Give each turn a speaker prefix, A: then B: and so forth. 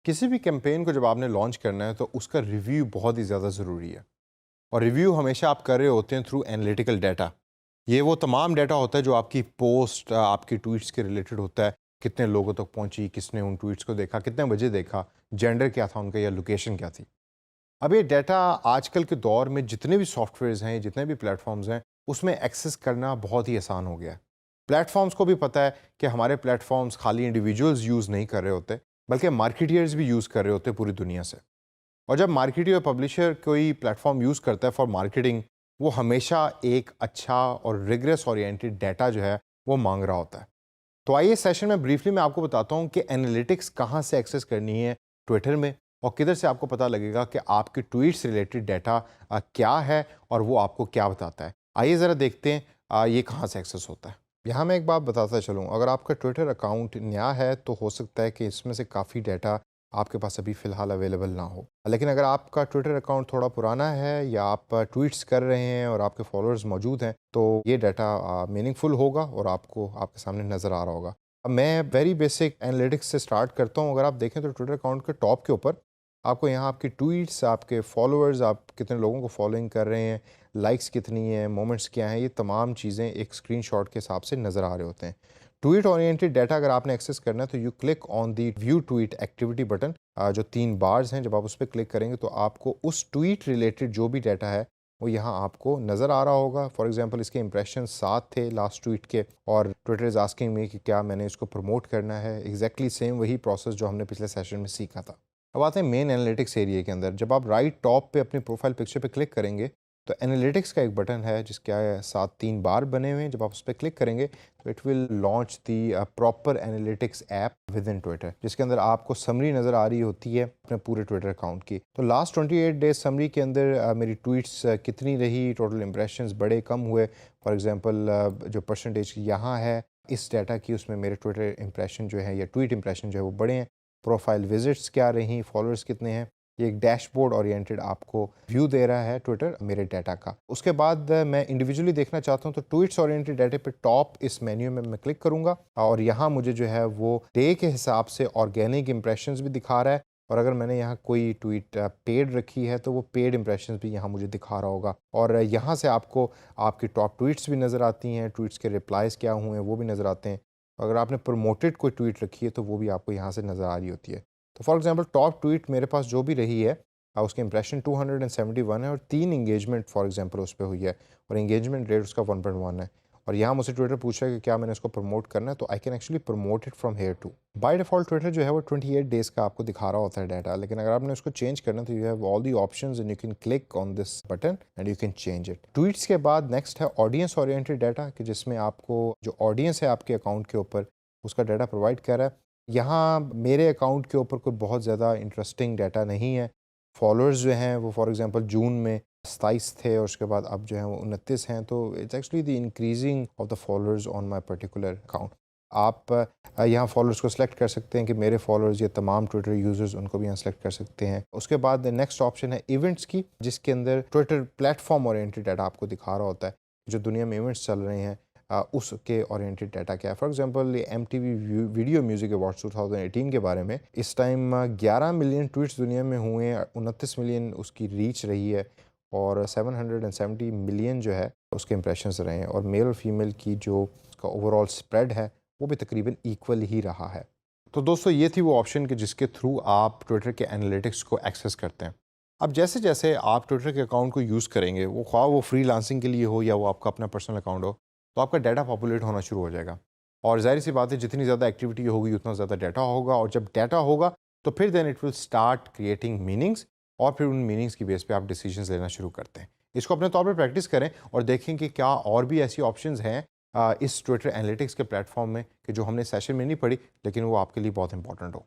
A: किसी भी कैंपेन को जब आपने लॉन्च करना है तो उसका रिव्यू बहुत ही ज़्यादा ज़रूरी है। और रिव्यू हमेशा आप कर रहे होते हैं थ्रू एनालिटिकल डाटा। ये वो तमाम डाटा होता है जो आपकी पोस्ट आपकी ट्वीट्स के रिलेटेड होता है। कितने लोगों तक पहुंची, किसने उन ट्वीट्स को देखा, कितने बजे देखा, जेंडर क्या था उनका या लोकेशन क्या थी। अब ये डाटा आजकल के दौर में जितने भी सॉफ्टवेयर्स हैं, जितने भी प्लेटफॉर्म्स हैं, उसमें एक्सेस करना बहुत ही आसान हो गया है। प्लेटफॉर्म्स को भी पता है कि हमारे प्लेटफॉर्म्स खाली इंडिविजुअल्स यूज़ नहीं कर रहे होते, बल्कि मार्केटियर्स भी यूज़ कर रहे होते पूरी दुनिया से। और जब मार्केटर या पब्लिशर कोई प्लेटफॉर्म यूज़ करता है फॉर मार्केटिंग, वो हमेशा एक अच्छा और रिगरस ओरिएंटेड डाटा जो है वो मांग रहा होता है। तो आइए सेशन में ब्रीफली मैं आपको बताता हूँ कि एनालिटिक्स कहाँ से एक्सेस करनी है ट्विटर में, और किधर से आपको पता लगेगा कि आपके ट्वीट्स रिलेटेड डाटा क्या है और वो आपको क्या बताता है। आइए ज़रा देखते हैं ये कहाँ से एक्सेस होता है। यहाँ मैं एक बात बताता चलूँ, अगर आपका ट्विटर अकाउंट नया है तो हो सकता है कि इसमें से काफ़ी डाटा आपके पास अभी फ़िलहाल अवेलेबल ना हो। लेकिन अगर आपका ट्विटर अकाउंट थोड़ा पुराना है या आप ट्वीट्स कर रहे हैं और आपके फॉलोअर्स मौजूद हैं, तो ये डाटा मीनिंगफुल होगा और आपको आपके सामने नज़र आ रहा होगा। अब मैं वेरी बेसिक एनालिटिक्स से स्टार्ट करता हूँ। अगर आप देखें तो ट्विटर अकाउंट के टॉप के ऊपर आपको यहाँ आपकी ट्वीट्स, आपके फॉलोअर्स, आप कितने लोगों को फॉलोइंग कर रहे हैं, लाइक्स कितनी हैं, मोमेंट्स क्या हैं, ये तमाम चीज़ें एक स्क्रीनशॉट के हिसाब से नज़र आ रहे होते हैं। ट्वीट ओरिएंटेड डाटा अगर आपने एक्सेस करना है तो you click on the view tweet activity button. जो 3 बार्स हैं, जब आप उस पर क्लिक करेंगे तो आपको उस ट्वीट रिलेटेड जो भी डाटा है वो यहाँ आपको नज़र आ रहा होगा। फॉर एग्जांपल इसके इंप्रेशन 7 थे लास्ट ट्वीट के, और ट्विटर इज़ आस्किंग मी कि क्या मैंने इसको प्रमोट करना है। एग्जैक्टली सेम वही प्रोसेस जो हमने पिछले सेशन में सीखा था। अब आते हैं मेन एनालिटिक्स एरिया के अंदर। जब आप राइट टॉप पे अपनी प्रोफाइल पिक्चर पे क्लिक करेंगे तो एनालिटिक्स का एक बटन है जिसके साथ 3 बार बने हुए हैं। जब आप उस पर क्लिक करेंगे तो it will launch the proper analytics app with in Twitter, जिसके अंदर आपको समरी नज़र आ रही होती है अपने पूरे ट्विटर अकाउंट की। तो लास्ट 28 डेज समरी के अंदर मेरी ट्वीट्स कितनी रही, टोटल इंप्रेशंस बढ़े कम हुए, फॉर एग्जांपल जो परसेंटेज यहाँ है इस डाटा की, उसमें मेरे ट्विटर इंप्रेशन जो है या ट्वीट इंप्रेशन जो है वो बढ़े हैं। प्रोफाइल विजिट्स क्या रही, फॉलोअर्स कितने हैं, ये एक डैशबोर्ड ओरिएंटेड आपको व्यू दे रहा है ट्विटर मेरे डाटा का। उसके बाद मैं इंडिविजुअली देखना चाहता हूँ तो ट्वीट्स ओरिएंटेड डाटा पे टॉप इस मेन्यू में मैं क्लिक करूँगा और यहाँ मुझे जो है वो डे के हिसाब से ऑर्गेनिक इंप्रेशंस भी दिखा रहा है। और अगर मैंने यहाँ कोई ट्वीट पेड रखी है तो वो पेड इंप्रेशंस भी यहाँ मुझे दिखा रहा होगा। और यहाँ से आपको आपकी टॉप ट्वीट्स भी नज़र आती हैं, ट्वीट्स के रिप्लाइज क्या हुए हैं वो भी नज़र आते हैं। अगर आपने प्रमोटेड कोई ट्वीट रखी है तो वो भी आपको यहाँ से नज़र आ रही होती है। तो फॉर एग्जांपल टॉप ट्वीट मेरे पास जो भी रही है उसके इंप्रेशन 271 है और 3 इंगेजमेंट फॉर एग्जांपल उस पर हुई है और इंगेजमेंट रेट उसका 1.1 है। और यहाँ मुझे ट्विटर पूछा है कि क्या मैंने इसको प्रमोट करना है, तो I can actually promote it from here too. By default Twitter जो है वो 28 डेज़ का आपको दिखा रहा होता है डाटा, लेकिन अगर आपने उसको चेंज करना है तो you have all the options and you can click on this button and you can change it. Tweets के बाद नेक्स्ट है ऑडियंस ओरिएंटेड डाटा, कि जिसमें आपको जो ऑडियंस है आपके अकाउंट के ऊपर उसका डाटा प्रोवाइड कर रहा है। यहाँ मेरे अकाउंट के ऊपर कोई बहुत ज़्यादा इंटरेस्टिंग डाटा नहीं है। फॉलोअर्स जो हैं वो फॉर एग्जांपल जून में 27 थे और उसके बाद अब जो है वो 29 हैं। तो it's actually the increasing of the followers on my particular account. आप यहाँ फॉलोअर्स को सिलेक्ट कर सकते हैं कि मेरे फॉलोअर्स ये तमाम ट्विटर यूज़र्स, उनको भी यहाँ सेलेक्ट कर सकते हैं। उसके बाद नेक्स्ट ऑप्शन है इवेंट्स की, जिसके अंदर ट्विटर प्लेटफॉर्म ओरिएंटेड डाटा आपको दिखा रहा होता है जो दुनिया में इवेंट्स चल रहे हैं उसके ओरिएंटेड डाटा क्या है। For example MTV video music awards 2018 के बारे में इस टाइम 11 मिलियन ट्वीट्स दुनिया में हुए हैं, 29 मिलियन उसकी रीच रही है और 770 मिलियन जो है उसके इंप्रेशंस रहे हैं, और मेल और फीमेल की जो उसका ओवरऑल स्प्रेड है वो भी तकरीबन इक्वल ही रहा है। तो दोस्तों ये थी वो ऑप्शन कि जिसके थ्रू आप ट्विटर के एनालिटिक्स को एक्सेस करते हैं। अब जैसे जैसे आप ट्विटर के अकाउंट को यूज़ करेंगे, वो ख्वाह वो फ्रीलांसिंग के लिए हो या वो आपका अपना पर्सनल अकाउंट हो, तो आपका डाटा पॉपुलेट होना शुरू हो जाएगा। और ज़ाहिर सी बात है जितनी ज़्यादा एक्टिविटी होगी उतना ज़्यादा डाटा होगा, और जब डाटा होगा तो फिर then it will start creating meanings, और फिर उन मीनिंग्स की बेस पे आप डिसीजंस लेना शुरू करते हैं। इसको अपने तौर पे प्रैक्टिस करें और देखें कि क्या और भी ऐसी ऑप्शंस हैं इस ट्विटर एनालिटिक्स के प्लेटफॉर्म में कि जो हमने सेशन में नहीं पढ़ी लेकिन वो आपके लिए बहुत इंपॉर्टेंट हो।